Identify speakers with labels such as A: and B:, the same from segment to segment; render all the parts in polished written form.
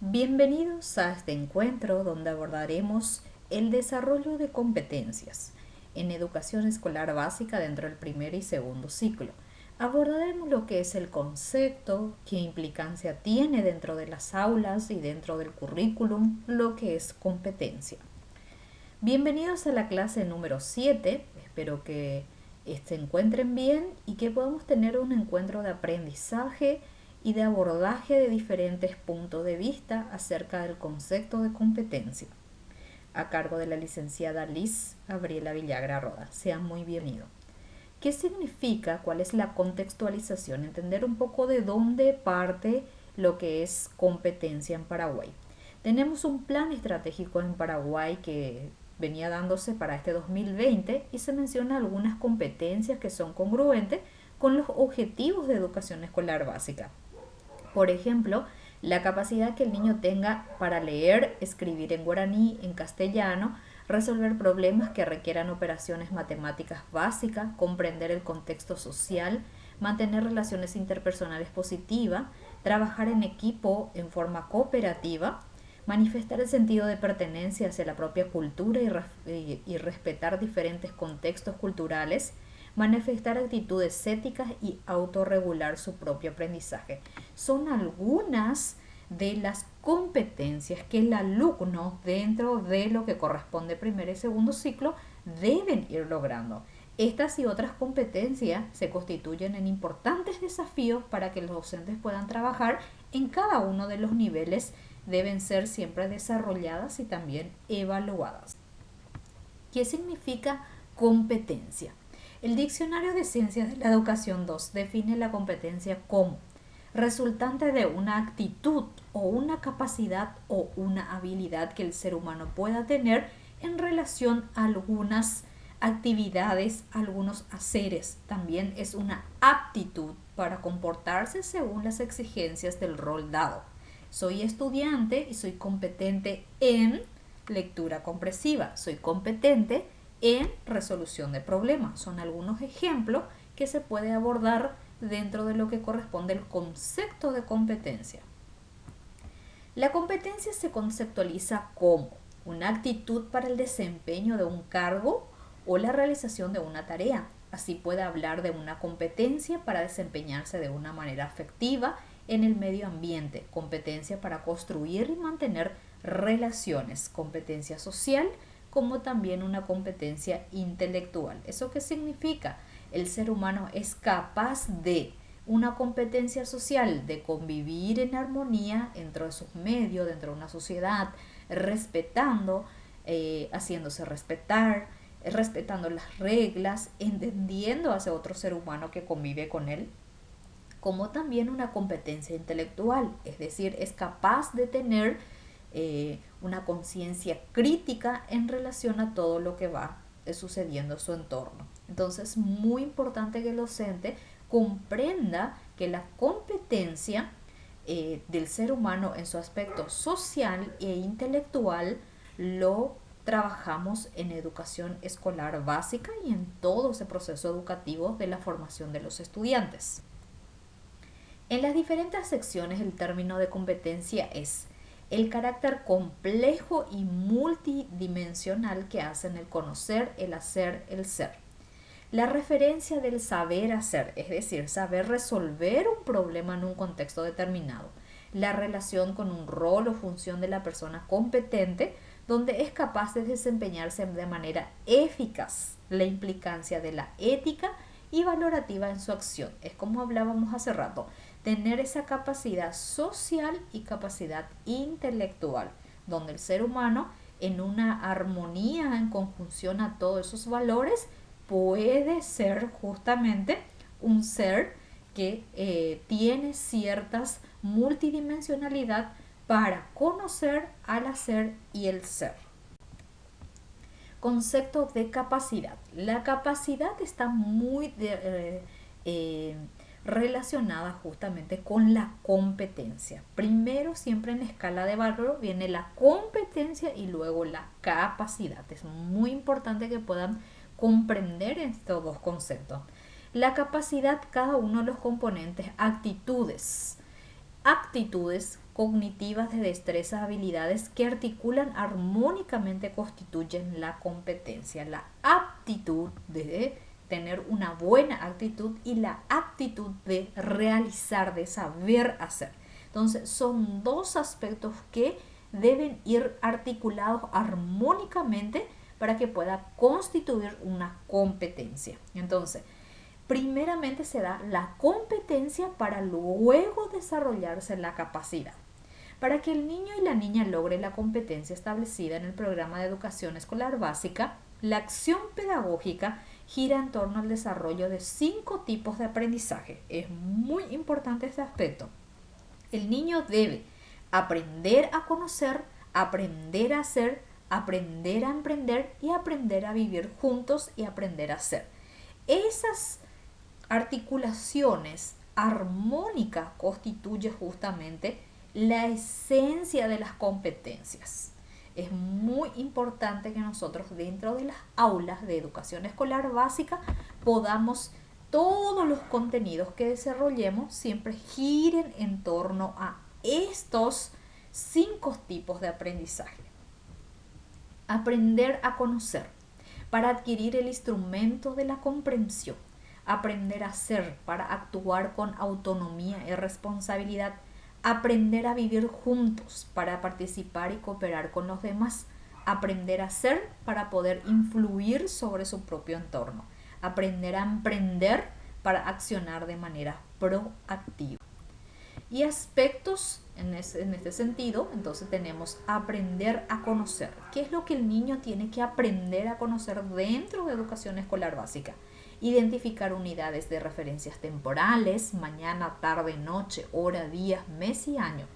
A: Bienvenidos a este encuentro donde abordaremos el desarrollo de competencias en educación escolar básica dentro del primer y segundo ciclo. Abordaremos lo que es el concepto, qué implicancia tiene dentro de las aulas y dentro del currículum, lo que es competencia. Bienvenidos a la clase número 7. Espero que se encuentren bien y que podamos tener un encuentro de aprendizaje y de abordaje de diferentes puntos de vista acerca del concepto de competencia, a cargo de la licenciada Liz Gabriela Villagra Roda. Sean muy bienvenidos. ¿Qué significa? ¿Cuál es la contextualización? Entender un poco de dónde parte lo que es competencia en Paraguay. Tenemos un plan estratégico en Paraguay que venía dándose para este 2020 y se menciona algunas competencias que son congruentes con los objetivos de educación escolar básica. Por ejemplo, la capacidad que el niño tenga para leer, escribir en guaraní, en castellano, resolver problemas que requieran operaciones matemáticas básicas, comprender el contexto social, mantener relaciones interpersonales positivas, trabajar en equipo en forma cooperativa, manifestar el sentido de pertenencia hacia la propia cultura y respetar diferentes contextos culturales, manifestar actitudes éticas y autorregular su propio aprendizaje. Son algunas de las competencias que el alumno dentro de lo que corresponde primer y segundo ciclo deben ir logrando. Estas y otras competencias se constituyen en importantes desafíos para que los docentes puedan trabajar en cada uno de los niveles. Deben ser siempre desarrolladas y también evaluadas. ¿Qué significa competencia? El Diccionario de Ciencias de la Educación 2 define la competencia como resultante de una actitud o una capacidad o una habilidad que el ser humano pueda tener en relación a algunas actividades, algunos haceres. También es una aptitud para comportarse según las exigencias del rol dado. Soy estudiante y soy competente en lectura comprensiva. Soy competente en resolución de problemas. Son algunos ejemplos que se puede abordar dentro de lo que corresponde al concepto de competencia. La competencia se conceptualiza como una actitud para el desempeño de un cargo o la realización de una tarea. Así puede hablar de una competencia para desempeñarse de una manera efectiva en el medio ambiente, competencia para construir y mantener relaciones, competencia social, como también una competencia intelectual. ¿Eso qué significa? El ser humano es capaz de una competencia social, de convivir en armonía dentro de sus medios, dentro de una sociedad, respetando, haciéndose respetar, respetando las reglas, entendiendo hacia otro ser humano que convive con él, como también una competencia intelectual, es decir, es capaz de tener una conciencia crítica en relación a todo lo que va sucediendo en su entorno. Entonces, muy importante que el docente comprenda que la competencia del ser humano en su aspecto social e intelectual lo trabajamos en educación escolar básica y en todo ese proceso educativo de la formación de los estudiantes. En las diferentes secciones el término de competencia es el carácter complejo y multidimensional que hacen el conocer, el hacer, el ser. La referencia del saber hacer, es decir, saber resolver un problema en un contexto determinado. La relación con un rol o función de la persona competente, donde es capaz de desempeñarse de manera eficaz. La implicancia de la ética y valorativa en su acción. Es como hablábamos hace rato, tener esa capacidad social y capacidad intelectual, donde el ser humano en una armonía, en conjunción a todos esos valores, puede ser justamente un ser que tiene ciertas multidimensionalidad para conocer al hacer y el ser. Concepto de capacidad. La capacidad está muy relacionada justamente con la competencia. Primero, siempre en la escala de valor viene la competencia y luego la capacidad. Es muy importante que puedan comprender estos dos conceptos. La capacidad, cada uno de los componentes, actitudes cognitivas de destrezas, habilidades que articulan armónicamente constituyen la competencia, la aptitud de tener una buena actitud y la aptitud de realizar, de saber hacer. Entonces son dos aspectos que deben ir articulados armónicamente para que pueda constituir una competencia. Entonces, primeramente se da la competencia para luego desarrollarse la capacidad. Para que el niño y la niña logre la competencia establecida en el programa de educación escolar básica, la acción pedagógica gira en torno al desarrollo de 5 tipos de aprendizaje. Es muy importante este aspecto. El niño debe aprender a conocer, aprender a hacer, aprender a emprender y aprender a vivir juntos y aprender a ser. Esas articulaciones armónicas constituyen justamente la esencia de las competencias. Es muy importante que nosotros dentro de las aulas de educación escolar básica podamos todos los contenidos que desarrollemos siempre giren en torno a estos 5 tipos de aprendizaje. Aprender a conocer para adquirir el instrumento de la comprensión. Aprender a ser para actuar con autonomía y responsabilidad. Aprender a vivir juntos para participar y cooperar con los demás. Aprender a ser para poder influir sobre su propio entorno. Aprender a emprender para accionar de manera proactiva. Y aspectos en este sentido, entonces tenemos aprender a conocer. ¿Qué es lo que el niño tiene que aprender a conocer dentro de educación escolar básica? Identificar unidades de referencias temporales, mañana, tarde, noche, hora, día, mes y año.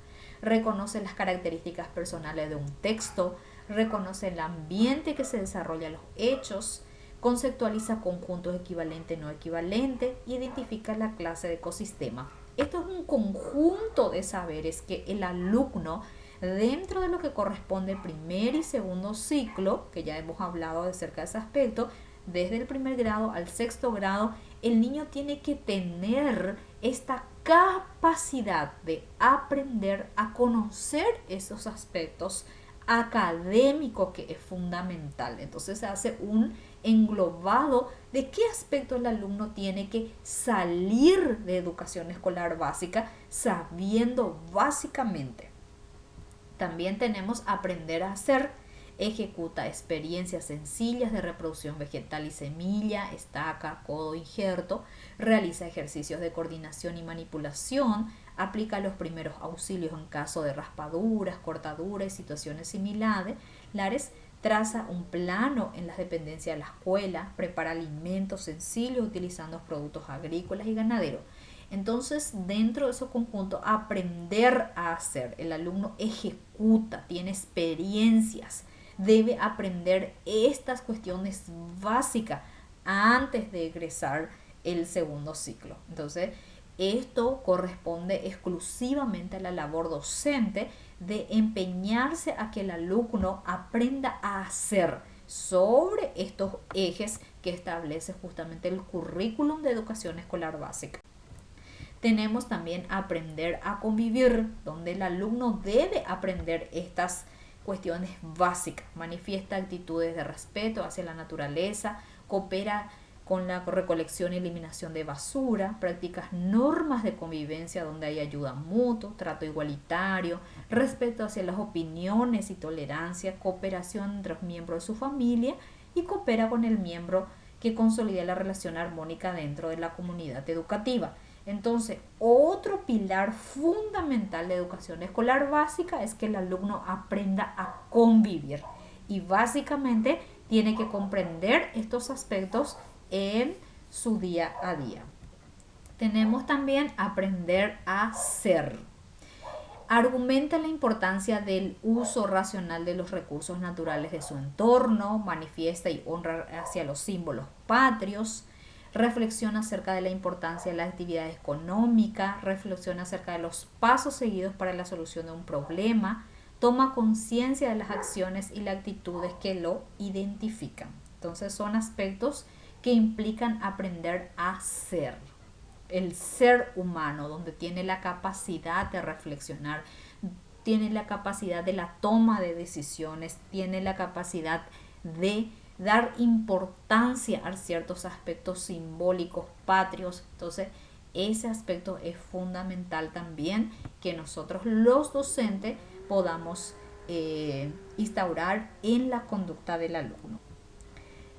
A: Reconoce las características personales de un texto, reconoce el ambiente que se desarrolla los hechos, conceptualiza conjuntos equivalente no equivalente, identifica la clase de ecosistema. Esto es un conjunto de saberes que el alumno, dentro de lo que corresponde al primer y segundo ciclo, que ya hemos hablado acerca de ese aspecto, desde el primer grado al sexto grado, el niño tiene que tener esta capacidad de aprender a conocer esos aspectos académicos que es fundamental. Entonces se hace un englobado de qué aspecto el alumno tiene que salir de educación escolar básica sabiendo básicamente. También tenemos aprender a hacer. Ejecuta experiencias sencillas de reproducción vegetal y semilla, estaca, codo, injerto, realiza ejercicios de coordinación y manipulación, aplica los primeros auxilios en caso de raspaduras, cortaduras y situaciones similares, traza un plano en las dependencias de la escuela, prepara alimentos sencillos utilizando productos agrícolas y ganaderos. Entonces, dentro de ese conjunto, aprender a hacer. El alumno ejecuta, tiene experiencias, debe aprender estas cuestiones básicas antes de egresar el segundo ciclo. Entonces, esto corresponde exclusivamente a la labor docente de empeñarse a que el alumno aprenda a hacer sobre estos ejes que establece justamente el currículum de educación escolar básica. Tenemos también aprender a convivir, donde el alumno debe aprender estas cuestiones básicas, manifiesta actitudes de respeto hacia la naturaleza, coopera con la recolección y eliminación de basura, practica normas de convivencia donde hay ayuda mutua, trato igualitario, respeto hacia las opiniones y tolerancia, cooperación entre los miembros de su familia y coopera con el miembro que consolida la relación armónica dentro de la comunidad educativa. Entonces, otro pilar fundamental de educación escolar básica es que el alumno aprenda a convivir y básicamente tiene que comprender estos aspectos en su día a día. Tenemos también aprender a ser. Argumenta la importancia del uso racional de los recursos naturales de su entorno, manifiesta y honra hacia los símbolos patrios, reflexiona acerca de la importancia de la actividad económica, reflexiona acerca de los pasos seguidos para la solución de un problema, toma conciencia de las acciones y las actitudes que lo identifican. Entonces son aspectos que implican aprender a ser. El ser humano, donde tiene la capacidad de reflexionar tiene la capacidad de la toma de decisiones, tiene la capacidad de dar importancia a ciertos aspectos simbólicos, patrios. Entonces, ese aspecto es fundamental también que nosotros los docentes podamos instaurar en la conducta del alumno.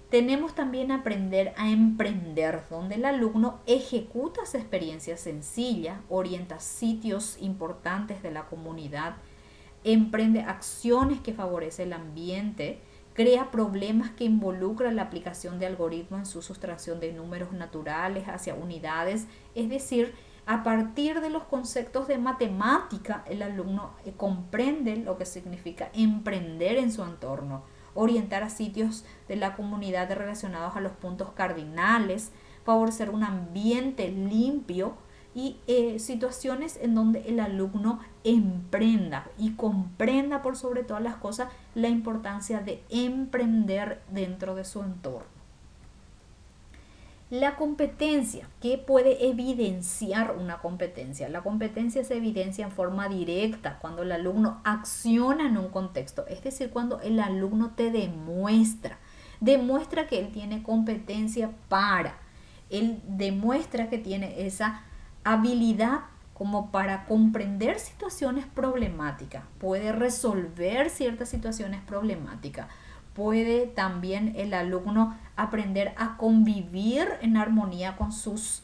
A: Tenemos también aprender a emprender, donde el alumno ejecuta esa experiencia sencilla, orienta sitios importantes de la comunidad, emprende acciones que favorecen el ambiente, crea problemas que involucran la aplicación de algoritmos en su sustracción de números naturales hacia unidades, es decir, a partir de los conceptos de matemática, el alumno comprende lo que significa emprender en su entorno, orientar a sitios de la comunidad relacionados a los puntos cardinales, favorecer un ambiente limpio y situaciones en donde el alumno emprenda y comprenda por sobre todas las cosas la importancia de emprender dentro de su entorno. La competencia, ¿qué puede evidenciar una competencia? La competencia se evidencia en forma directa cuando el alumno acciona en un contexto, es decir, cuando el alumno te demuestra que él tiene competencia él demuestra que tiene esa habilidad como para comprender situaciones problemáticas, puede resolver ciertas situaciones problemáticas. Puede también el alumno aprender a convivir en armonía con sus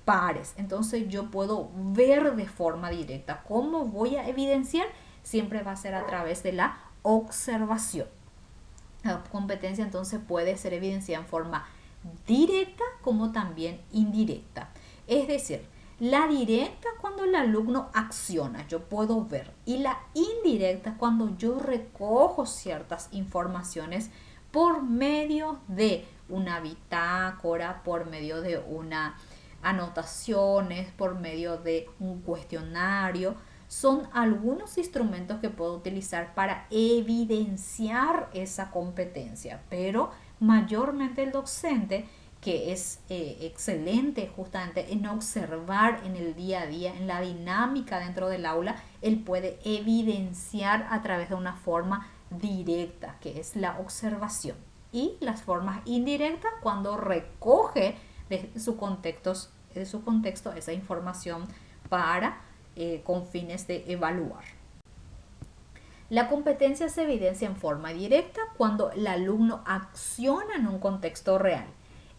A: pares. Entonces yo puedo ver de forma directa. ¿Cómo voy a evidenciar? Siempre va a ser a través de la observación. La competencia entonces puede ser evidenciada en forma directa como también indirecta. Es decir, la directa cuando el alumno acciona, yo puedo ver. Y la indirecta cuando yo recojo ciertas informaciones por medio de una bitácora, por medio de unas anotaciones, por medio de un cuestionario. Son algunos instrumentos que puedo utilizar para evidenciar esa competencia. Pero mayormente el docente, que es excelente justamente en observar en el día a día, en la dinámica dentro del aula, él puede evidenciar a través de una forma directa, que es la observación, y las formas indirectas cuando recoge de su contexto esa información para con fines de evaluar. La competencia se evidencia en forma directa cuando el alumno acciona en un contexto real,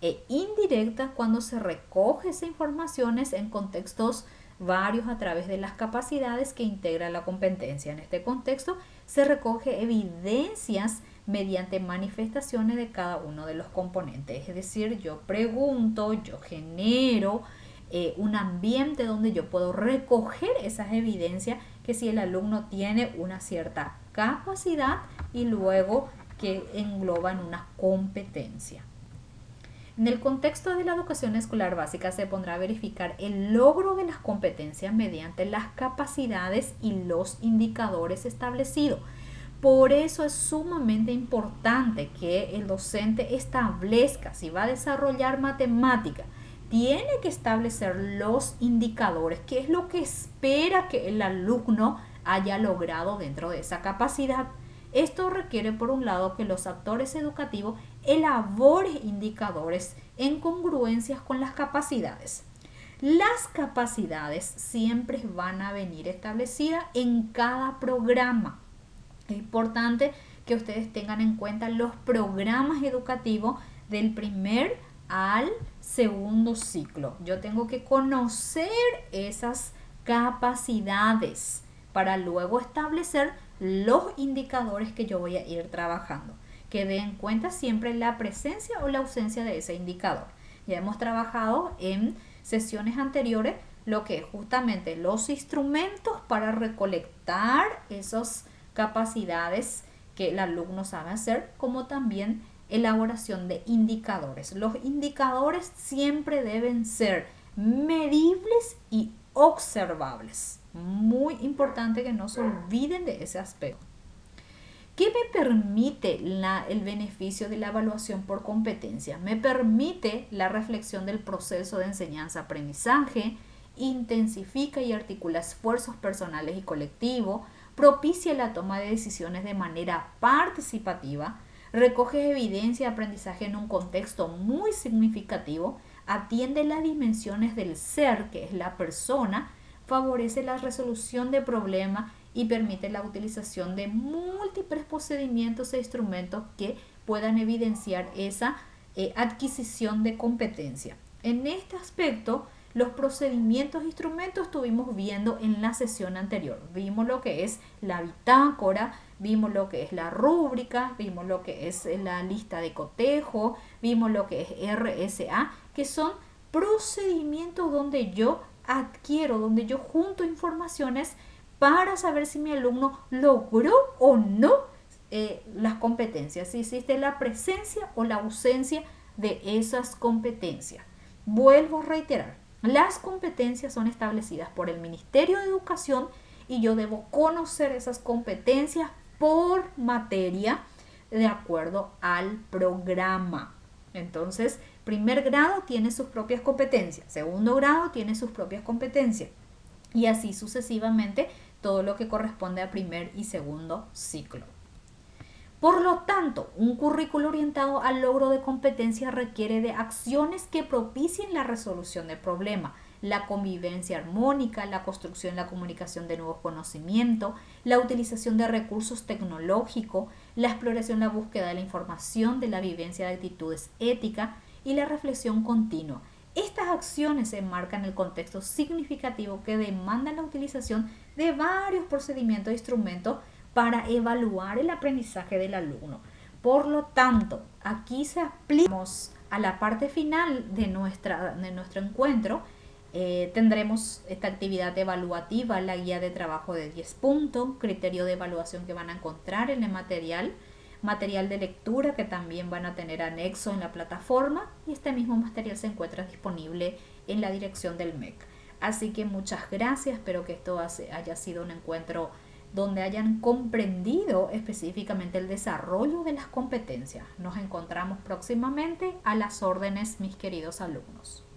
A: e indirecta cuando se recoge esas informaciones en contextos varios a través de las capacidades que integra la competencia. En este contexto se recoge evidencias mediante manifestaciones de cada uno de los componentes. Es decir, yo pregunto, yo genero un ambiente donde yo puedo recoger esas evidencias que si el alumno tiene una cierta capacidad y luego que engloba en una competencia. En el contexto de la educación escolar básica se pondrá a verificar el logro de las competencias mediante las capacidades y los indicadores establecidos. Por eso es sumamente importante que el docente establezca, si va a desarrollar matemática, tiene que establecer los indicadores, qué es lo que espera que el alumno haya logrado dentro de esa capacidad. Esto requiere, por un lado, que los actores educativos elaboren indicadores en congruencias con las capacidades. Las capacidades siempre van a venir establecidas en cada programa. Es importante que ustedes tengan en cuenta los programas educativos del primer al segundo ciclo. Yo tengo que conocer esas capacidades para luego establecer los indicadores que yo voy a ir trabajando. Que den en cuenta siempre la presencia o la ausencia de ese indicador. Ya hemos trabajado en sesiones anteriores lo que es justamente los instrumentos para recolectar esas capacidades que el alumno sabe hacer, como también elaboración de indicadores. Los indicadores siempre deben ser medibles y observables. Muy importante que no se olviden de ese aspecto. ¿Qué me permite el beneficio de la evaluación por competencia? Me permite la reflexión del proceso de enseñanza-aprendizaje, intensifica y articula esfuerzos personales y colectivos, propicia la toma de decisiones de manera participativa, recoge evidencia de aprendizaje en un contexto muy significativo, atiende las dimensiones del ser, que es la persona, favorece la resolución de problemas y permite la utilización de múltiples procedimientos e instrumentos que puedan evidenciar esa adquisición de competencia. En este aspecto, los procedimientos e instrumentos estuvimos viendo en la sesión anterior. Vimos lo que es la bitácora, vimos lo que es la rúbrica, vimos lo que es la lista de cotejo, vimos lo que es RSA, que son procedimientos donde yo adquiero, donde yo junto informaciones para saber si mi alumno logró o no las competencias, si existe la presencia o la ausencia de esas competencias. Vuelvo a reiterar, las competencias son establecidas por el Ministerio de Educación y yo debo conocer esas competencias por materia de acuerdo al programa. Entonces, primer grado tiene sus propias competencias, segundo grado tiene sus propias competencias y así sucesivamente todo lo que corresponde a primer y segundo ciclo. Por lo tanto, un currículo orientado al logro de competencias requiere de acciones que propicien la resolución del problema, la convivencia armónica, la construcción y la comunicación de nuevos conocimientos, la utilización de recursos tecnológicos, la exploración, la búsqueda de la información, de la vivencia de actitudes éticas y la reflexión continua. Estas acciones se enmarcan en el contexto significativo que demanda la utilización de varios procedimientos e instrumentos para evaluar el aprendizaje del alumno. Por lo tanto, aquí se aplica a la parte final de nuestro encuentro. Tendremos esta actividad evaluativa, la guía de trabajo de 10 puntos, criterio de evaluación que van a encontrar en el material de lectura que también van a tener anexo en la plataforma y este mismo material se encuentra disponible en la dirección del MEC. Así que muchas gracias, espero que esto haya sido un encuentro donde hayan comprendido específicamente el desarrollo de las competencias. Nos encontramos próximamente a las órdenes, mis queridos alumnos.